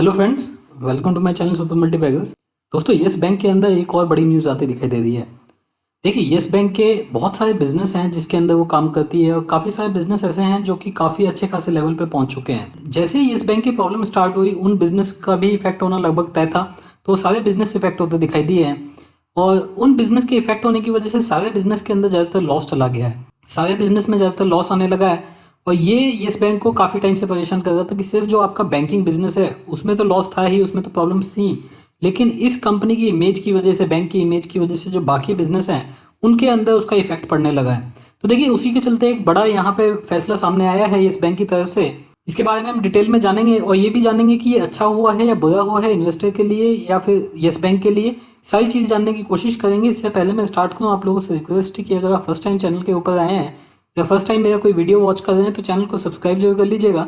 Hello friends, welcome to my channel super multibaggers. दोस्तों, Yes Bank के अंदर एक और बड़ी न्यूज़ आती दिखाई दे रही है। देखिए, यस बैंक के बहुत सारे बिजनेस हैं जिसके अंदर वो काम करती है, और काफ़ी सारे बिजनेस ऐसे हैं जो कि काफ़ी अच्छे खासे लेवल पे पहुंच चुके हैं। जैसे ही यस बैंक की प्रॉब्लम स्टार्ट हुई, उन बिजनेस का भी इफेक्ट होना लगभग तय था, तो सारे बिजनेस इफेक्ट होते दिखाई दिए हैं। और उन बिजनेस के इफेक्ट होने की वजह से सारे बिजनेस के अंदर ज़्यादातर लॉस चला गया है, सारे बिजनेस में ज़्यादातर लॉस आने लगा है। और ये येस बैंक को काफ़ी टाइम से परेशान कर रहा था कि सिर्फ जो आपका बैंकिंग बिजनेस है उसमें तो लॉस था ही, उसमें तो प्रॉब्लम्स थी, लेकिन इस कंपनी की इमेज की वजह से, बैंक की इमेज की वजह से जो बाकी बिजनेस हैं उनके अंदर उसका इफेक्ट पड़ने लगा है। तो देखिए, उसी के चलते एक बड़ा यहाँ पे फैसला सामने आया है येस बैंक की तरफ से। इसके बारे में हम डिटेल में जानेंगे और ये भी जानेंगे कि ये अच्छा हुआ है या बुरा हुआ है इन्वेस्टर के लिए या फिर येस बैंक के लिए। सारी चीज़ जानने की कोशिश करेंगे। इससे पहले मैं स्टार्ट करूँ, आप लोगों से रिक्वेस्ट है कि अगर आप फर्स्ट टाइम चैनल के ऊपर आए हैं या फर्स्ट टाइम मेरा कोई वीडियो वॉच कर रहे हैं तो चैनल को सब्सक्राइब जरूर कर लीजिएगा।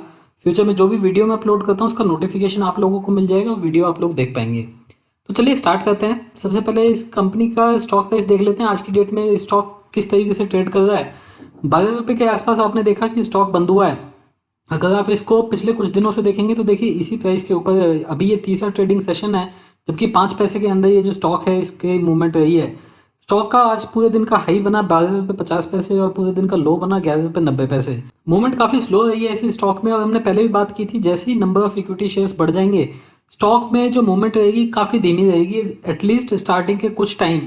फ्यूचर में जो भी वीडियो मैं अपलोड करता हूँ उसका नोटिफिकेशन आप लोगों को मिल जाएगा और वीडियो आप लोग देख पाएंगे। तो चलिए स्टार्ट करते हैं। सबसे पहले इस कंपनी का स्टॉक प्राइस देख लेते हैं। आज की डेट में स्टॉक किस तरीके से ट्रेड कर रहा है। 12 रुपये के आसपास आपने देखा कि स्टॉक बंद हुआ है। अगर आप इसको पिछले कुछ दिनों से देखेंगे तो देखिए इसी प्राइस के ऊपर है। अभी ये तीसरा ट्रेडिंग सेशन है, जबकि 5 पैसे के अंदर ये जो स्टॉक है इसके मूवमेंट रही है। स्टॉक का आज पूरे दिन का हाई बना 12 रुपये 50 पैसे और पूरे दिन का लो बना 11 रुपये 90 पैसे। मूवमेंट काफ़ी स्लो रही है इस स्टॉक में, और हमने पहले भी बात की थी जैसे ही नंबर ऑफ इक्विटी शेयर्स बढ़ जाएंगे स्टॉक में जो मूवमेंट रहेगी काफ़ी धीमी रहेगी। एटलीस्ट स्टार्टिंग के कुछ टाइम,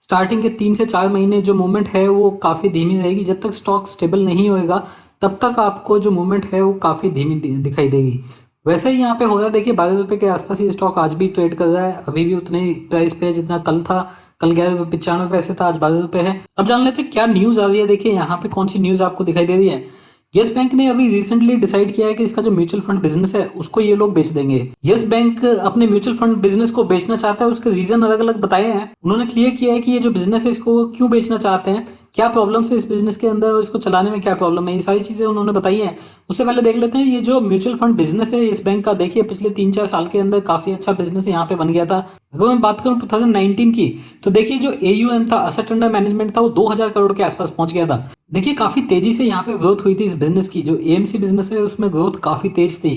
स्टार्टिंग के 3 से 4 महीने जो मूवमेंट है वो काफ़ी धीमी रहेगी। जब तक स्टॉक स्टेबल नहीं होएगा तब तक आपको जो मूवमेंट है वो काफ़ी धीमी दिखाई देगी। वैसे ही यहाँ पे हो रहा है। देखिए, 12 रुपये के आसपास ये स्टॉक आज भी ट्रेड कर रहा है। अभी भी उतने प्राइस पे है जितना कल था। कल 11 रुपये 95 पैसे था, आज 12 रुपये है। अब जान लेते हैं क्या न्यूज़ आ रही है। देखिए यहाँ पे कौन सी न्यूज़ आपको दिखाई दे रही है। यस बैंक ने अभी रिसेंटली डिसाइड किया है कि इसका जो म्यूचुअल फंड बिजनेस है उसको ये लोग बेच देंगे। यस बैंक अपने म्यूचुअल फंड बिजनेस को बेचना चाहता है। उसके रीजन अलग अलग बताए हैं। उन्होंने क्लियर किया है कि ये जो बिजनेस है इसको क्यों बेचना चाहते हैं, क्या प्रॉब्लम है इस बिजनेस के अंदर और इसको चलाने में क्या प्रॉब्लम है, ये सारी चीजें उन्होंने बताई हैं। उससे पहले देख लेते हैं ये जो म्यूचुअल फंड बिजनेस है इस बैंक का। देखिए, पिछले 3-4 साल के अंदर काफी अच्छा बिजनेस यहाँ पे बन गया था। अगर मैं बात करूँ 2019 की, तो देखिए जो AUM था, असेट अंडर मैनेजमेंट था, वो 2000 करोड़ के आसपास पहुंच गया था। देखिए काफी तेजी से यहाँ पे ग्रोथ हुई थी इस बिजनेस की। जो AMC बिजनेस है उसमें ग्रोथ काफी तेज थी।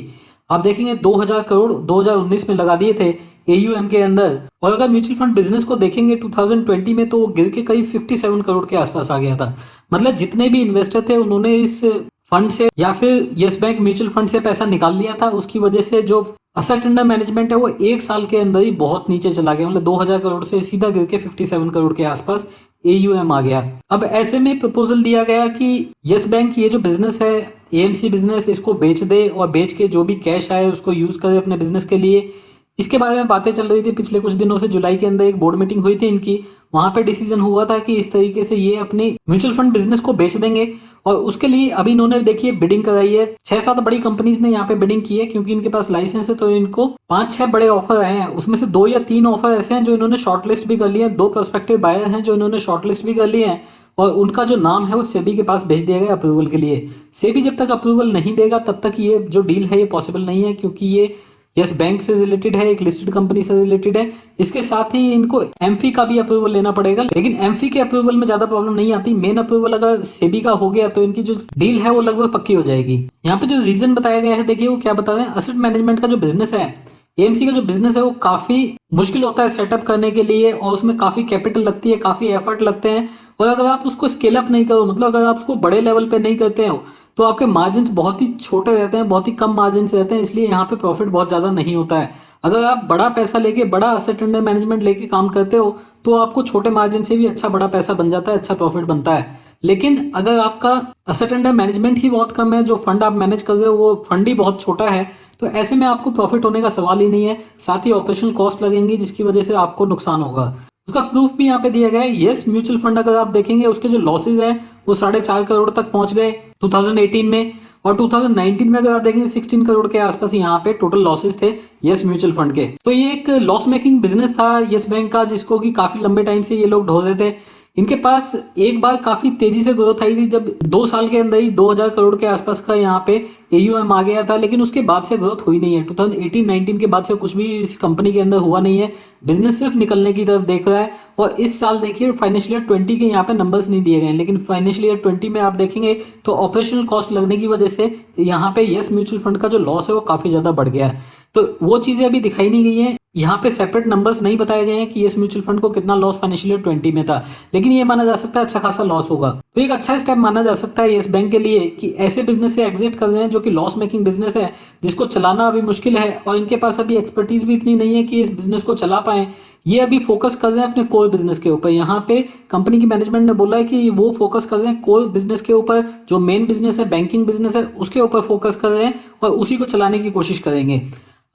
आप देखेंगे 2000 करोड़ 2019 में लगा दिए थे AUM के अंदर। और अगर म्यूचुअल फंड बिजनेस को देखेंगे 2020 में तो वो गिर के करीब 57 करोड़ के आसपास आ गया था। मतलब जितने भी इन्वेस्टर थे उन्होंने इस फंड से या फिर यस बैंक म्यूचुअल फंड से पैसा निकाल लिया था। उसकी वजह से जो असेट अंडर मैनेजमेंट है वो एक साल के अंदर ही बहुत नीचे चला गया। मतलब 2000 करोड़ से सीधा गिर के 57 करोड़ के आसपास AUM आ गया। अब ऐसे में प्रपोजल दिया गया कि यस बैंक ये जो बिजनेस है AMC बिजनेस, इसको बेच दे और बेच के जो भी कैश आए उसको यूज करे अपने बिजनेस के लिए। इसके बारे में बातें चल रही थी पिछले कुछ दिनों से। जुलाई के अंदर एक बोर्ड मीटिंग हुई थी इनकी, वहां पे डिसीजन हुआ था कि इस तरीके से ये अपनी म्यूचुअल फंड बिजनेस को बेच देंगे। और उसके लिए अभी इन्होंने देखिए बिडिंग कराई है। 6-7 बड़ी कंपनीज ने यहाँ पे बिडिंग की है, क्योंकि इनके पास लाइसेंस है। तो इनको 5-6 बड़े ऑफर आए हैं, उसमें से 2 या 3 ऑफर ऐसे हैं जो इन्होंने शॉर्टलिस्ट भी कर लिए हैं। 2 प्रोस्पेक्टिव बायर हैं जो इन्होंने शॉर्टलिस्ट भी कर लिए हैं, और उनका जो नाम है वो सेबी के पास भेज दिया गया अप्रूवल के लिए। सेबी जब तक अप्रूवल नहीं देगा तब तक ये जो डील है ये पॉसिबल नहीं है, क्योंकि ये यस बैंक से रिलेटेड है, एक लिस्टेड कंपनी से रिलेटेड है। इसके साथ ही इनको एमफी का भी अप्रूवल लेना पड़ेगा, लेकिन एमफी के अप्रूवल में ज्यादा प्रॉब्लम नहीं आती। मेन अप्रूवल अगर सेबी का हो गया तो इनकी जो डील है वो लगभग पक्की हो जाएगी। यहाँ पे जो रीजन बताया गया है, देखिए वो क्या बता रहे हैं। असेट मैनेजमेंट का जो बिजनेस है, AMC का जो बिजनेस है वो काफी मुश्किल होता है सेटअप करने के लिए, और उसमें काफी कैपिटल लगती है, काफी एफर्ट लगते हैं। और अगर आप उसको स्केल अप नहीं करो, मतलब अगर आप उसको बड़े लेवल पे नहीं करते हो, तो आपके मार्जिन बहुत ही छोटे रहते हैं, बहुत ही कम मार्जिन रहते हैं। इसलिए यहाँ पे प्रॉफिट बहुत ज़्यादा नहीं होता है। अगर आप बड़ा पैसा लेके, बड़ा असेट अंडर मैनेजमेंट लेके काम करते हो तो आपको छोटे मार्जिन से भी अच्छा बड़ा पैसा बन जाता है, अच्छा प्रॉफिट बनता है। लेकिन अगर आपका असेट अंडर मैनेजमेंट ही बहुत कम है, जो फंड आप मैनेज कर रहे हो वो फंड ही बहुत छोटा है, तो ऐसे में आपको प्रॉफिट होने का सवाल ही नहीं है। साथ ही ऑपरेशनल कॉस्ट लगेंगी जिसकी वजह से आपको नुकसान होगा। उसका प्रूफ भी यहाँ पे दिया गया है। यस म्यूचुअल फंड अगर आप देखेंगे उसके जो लॉसेज हैं वो 4.5 करोड़ तक पहुंच गए 2018 में, और 2019 में अगर आप देखेंगे 16 करोड़ के आसपास यहाँ पे टोटल लॉसेज थे यस म्यूचुअल फंड के। तो ये एक लॉस मेकिंग बिजनेस था यस बैंक का, जिसको कि काफी लंबे टाइम से ये लोग ढो रहे थे। इनके पास एक बार काफी तेजी से ग्रोथ आई थी जब 2 साल के अंदर ही 2000 करोड़ के आसपास का यहाँ पे AUM आ गया था, लेकिन उसके बाद से ग्रोथ हुई नहीं है। 2018-19 के बाद से कुछ भी इस कंपनी के अंदर हुआ नहीं है। बिजनेस सिर्फ निकलने की तरफ देख रहा है। और इस साल देखिए फाइनेंशियल ईयर 20 के यहाँ पे नंबर्स नहीं दिए गए हैं, लेकिन फाइनेंशियल ईयर 20 में आप देखेंगे तो ऑपरेशनल कॉस्ट लगने की वजह से यहाँ पे यस म्यूचुअल फंड का जो लॉस है वो काफी ज्यादा बढ़ गया है। तो वो चीज़ें अभी दिखाई नहीं गई हैं। यहाँ पे सेपरेट नंबर्स नहीं बताए गए हैं कि यस म्यूचुअल फंड को कितना लॉस फाइनेंशियल ईयर 20 में था, लेकिन ये माना जा सकता है अच्छा खासा लॉस होगा। तो एक अच्छा स्टेप माना जा सकता है यस बैंक के लिए कि ऐसे बिजनेस से एग्जिट कर रहे हैं जो कि लॉस मेकिंग बिजनेस है, जिसको चलाना अभी मुश्किल है और इनके पास अभी एक्सपर्टीज भी इतनी नहीं है कि इस बिजनेस को चला पाए। ये अभी फोकस कर रहे हैं अपने कोर बिजनेस के ऊपर। यहाँ पे कंपनी की मैनेजमेंट ने बोला है कि वो फोकस कर रहे हैं कोर बिजनेस के ऊपर, जो मेन बिजनेस है बैंकिंग बिजनेस है उसके ऊपर फोकस कर रहे हैं और उसी को चलाने की कोशिश करेंगे।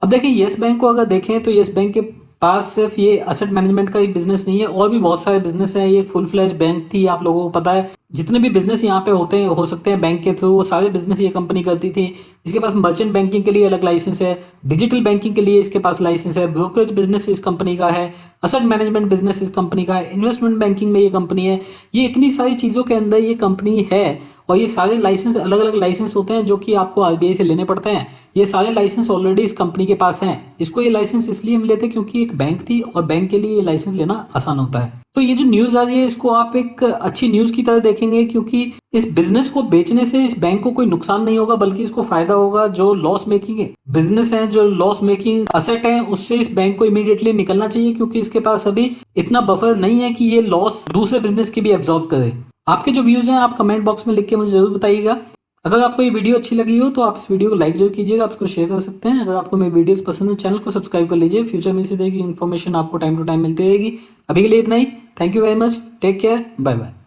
अब देखिए यस बैंक को अगर देखें तो यस बैंक के पास सिर्फ ये असेट मैनेजमेंट का ही बिजनेस नहीं है, और भी बहुत सारे बिजनेस है। ये फुल फ्लैज बैंक थी, आप लोगों को पता है जितने भी बिजनेस यहाँ पे होते हैं हो सकते हैं बैंक के थ्रू, वो सारे बिजनेस ये कंपनी करती थी। इसके पास मर्चेंट बैंकिंग के लिए अलग लाइसेंस है, डिजिटल बैंकिंग के लिए इसके पास लाइसेंस है, ब्रोकरेज बिजनेस इस कंपनी का है, असेट मैनेजमेंट बिजनेस इस कंपनी का है, इन्वेस्टमेंट बैंकिंग में ये कंपनी है। ये इतनी सारी चीज़ों के अंदर ये कंपनी है, और ये सारे लाइसेंस अलग अलग लाइसेंस होते हैं जो कि आपको आरबीआई से लेने पड़ते हैं। ये सारे लाइसेंस ऑलरेडी इस कंपनी के पास हैं। इसको ये लाइसेंस इसलिए मिले थे क्योंकि एक बैंक थी और बैंक के लिए ये लाइसेंस लेना आसान होता है। तो ये जो न्यूज़ आ रही है इसको आप एक अच्छी न्यूज़ की तरह देखेंगे, क्योंकि इस बिजनेस को बेचने से इस बैंक को कोई नुकसान नहीं होगा बल्कि इसको फायदा होगा। जो लॉस मेकिंग बिजनेस है, जो लॉस मेकिंग असेट है, उससे इस बैंक को इमीडिएटली निकलना चाहिए, क्योंकि इसके पास अभी इतना बफर नहीं है कि ये लॉस दूसरे बिजनेस की भी एब्जॉर्ब करे। आपके जो व्यूज़ हैं आप कमेंट बॉक्स में लिख के मुझे जरूर बताइएगा। अगर आपको ये वीडियो अच्छी लगी हो तो आप इस वीडियो को लाइक जरूर कीजिएगा, आप इसको शेयर कर सकते हैं। अगर आपको मेरी वीडियोस पसंद है चैनल को सब्सक्राइब कर लीजिए, फ्यूचर में इसी तरह की इन्फॉर्मेशन आपको टाइम टू टाइम मिलती रहेगी। अभी के लिए इतना ही। Thank you very much, take care, bye bye.